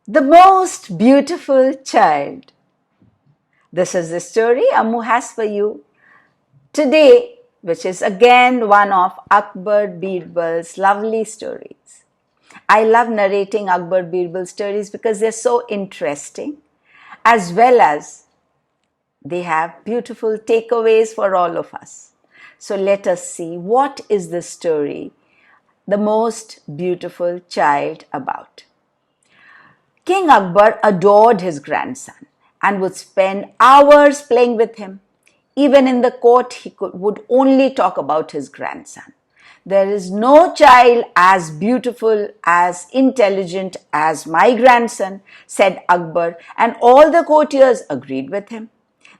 The most beautiful child. This is the story Ammu has for you today, which is again one of Akbar Birbal's lovely stories. I love narrating Akbar Birbal stories because they're so interesting, as well as they have beautiful takeaways for all of us. So let us see, what is the story, the most beautiful child, about? King Akbar adored his grandson and would spend hours playing with him. Even in the court, he would only talk about his grandson. There is no child as beautiful, as intelligent as my grandson, said Akbar, and all the courtiers agreed with him.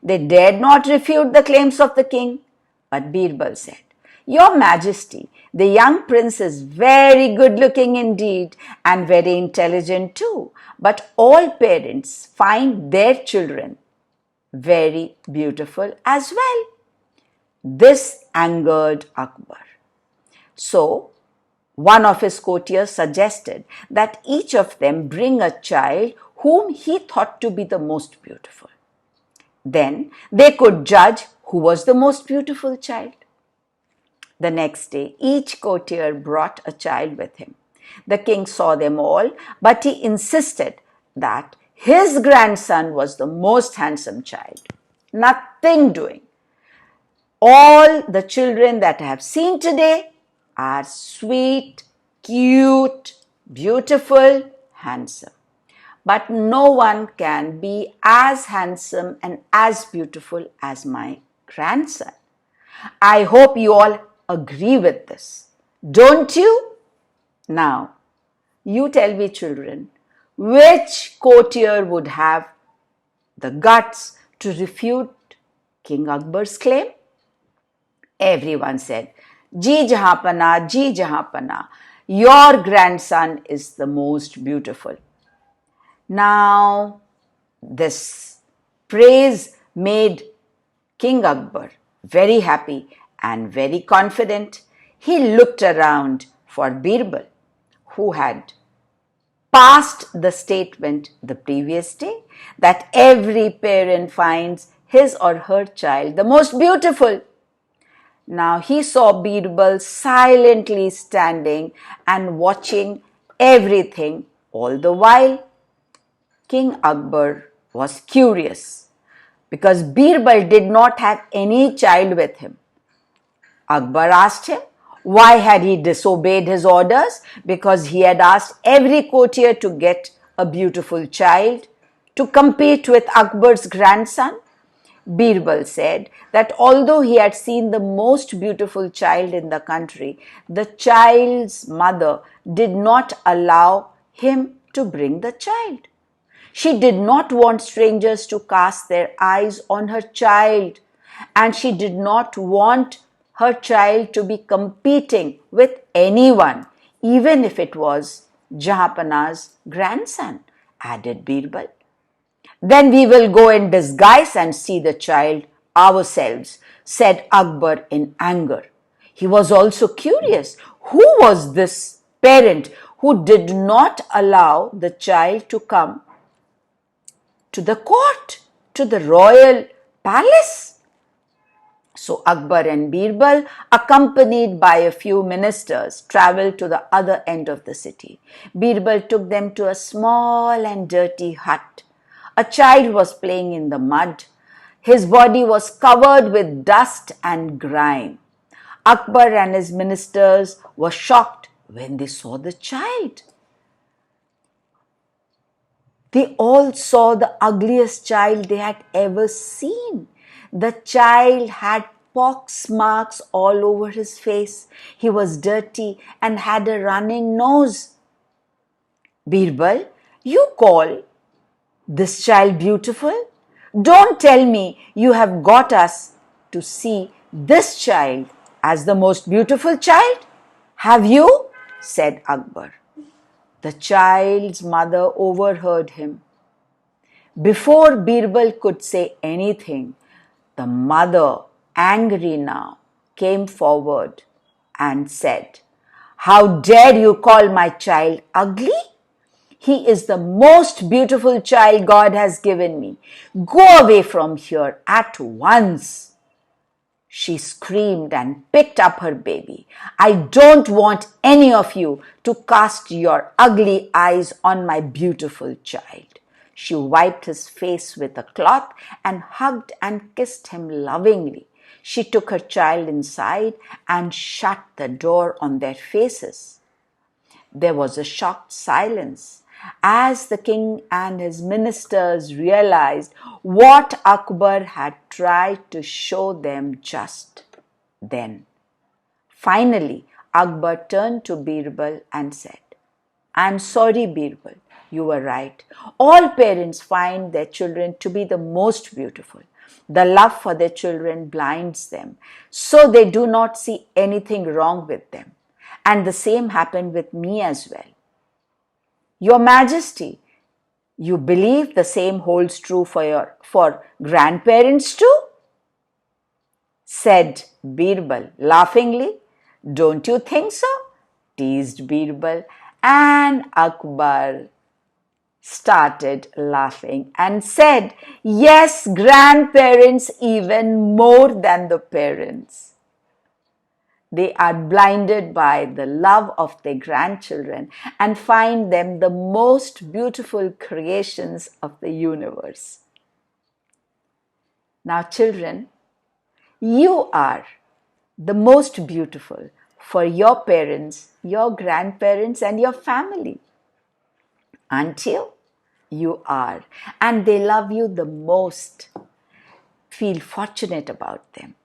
They dared not refute the claims of the king. But Birbal said, "Your Majesty, the young prince is very good looking indeed and very intelligent too, but all parents find their children very beautiful as well." This angered Akbar. So, one of his courtiers suggested that each of them bring a child whom he thought to be the most beautiful. Then they could judge who was the most beautiful child. The next day, each courtier brought a child with him. The king saw them all, but he insisted that his grandson was the most handsome child. Nothing doing. All the children that I have seen today are sweet, cute, beautiful, handsome. But no one can be as handsome and as beautiful as my grandson. I hope you all agree with this. Don't you? Now, you tell me, children, which courtier would have the guts to refute King Akbar's claim? Everyone said, "Ji Jahapana, Ji Jahapana, your grandson is the most beautiful." Now, this praise made King Akbar very happy and very confident. He looked around for Birbal, who had passed the statement the previous day that every parent finds his or her child the most beautiful. Now he saw Birbal silently standing and watching everything all the while. King Akbar was curious because Birbal did not have any child with him. Akbar asked him why had he disobeyed his orders, because he had asked every courtier to get a beautiful child to compete with Akbar's grandson. Birbal said that although he had seen the most beautiful child in the country, the child's mother did not allow him to bring the child. She did not want strangers to cast their eyes on her child, and she did not want her child to be competing with anyone, even if it was Jahapana's grandson, added Birbal. "Then we will go in disguise and see the child ourselves," said Akbar in anger. He was also curious. Who was this parent who did not allow the child to come to the court, to the royal palace? So Akbar and Birbal, accompanied by a few ministers, traveled to the other end of the city. Birbal took them to a small and dirty hut. A child was playing in the mud. His body was covered with dust and grime. Akbar and his ministers were shocked when they saw the child. They all saw the ugliest child they had ever seen. The child had pox marks all over his face. He was dirty and had a running nose. "Birbal, you call this child beautiful? Don't tell me you have got us to see this child as the most beautiful child, have you?" said Akbar. The child's mother overheard him. Before Birbal could say anything, the mother, angry now, came forward and said, "How dare you call my child ugly? He is the most beautiful child God has given me. Go away from here at once. She screamed and picked up her baby. I don't want any of you to cast your ugly eyes on my beautiful child. She wiped his face with a cloth and hugged and kissed him lovingly. She took her child inside and shut the door on their faces. There was a shocked silence as the king and his ministers realized what Akbar had tried to show them just then. Finally, Akbar turned to Birbal and said, I'm sorry, Birbal, you were right. All parents find their children to be the most beautiful. The love for their children blinds them, so they do not see anything wrong with them. And the same happened with me as well. Your Majesty, you believe the same holds true for grandparents too? Said Birbal laughingly. Don't you think so? Teased Birbal, and Akbar started laughing and said, yes, grandparents even more than the parents. They are blinded by the love of their grandchildren and find them the most beautiful creations of the universe. Now, children, you are the most beautiful for your parents, your grandparents, and your family. Aren't you? You are. And they love you the most. Feel fortunate about them,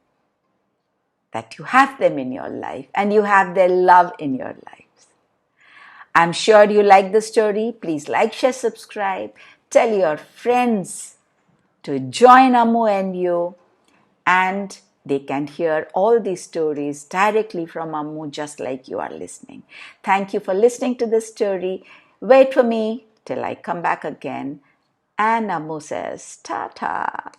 that you have them in your life and you have their love in your lives. I'm sure you like the story. Please like, share, subscribe. Tell your friends to join Ammu&You, and they can hear all these stories directly from Ammu, just like you are listening. Thank you for listening to this story. Wait for me till I come back again. And Ammu says, ta-ta.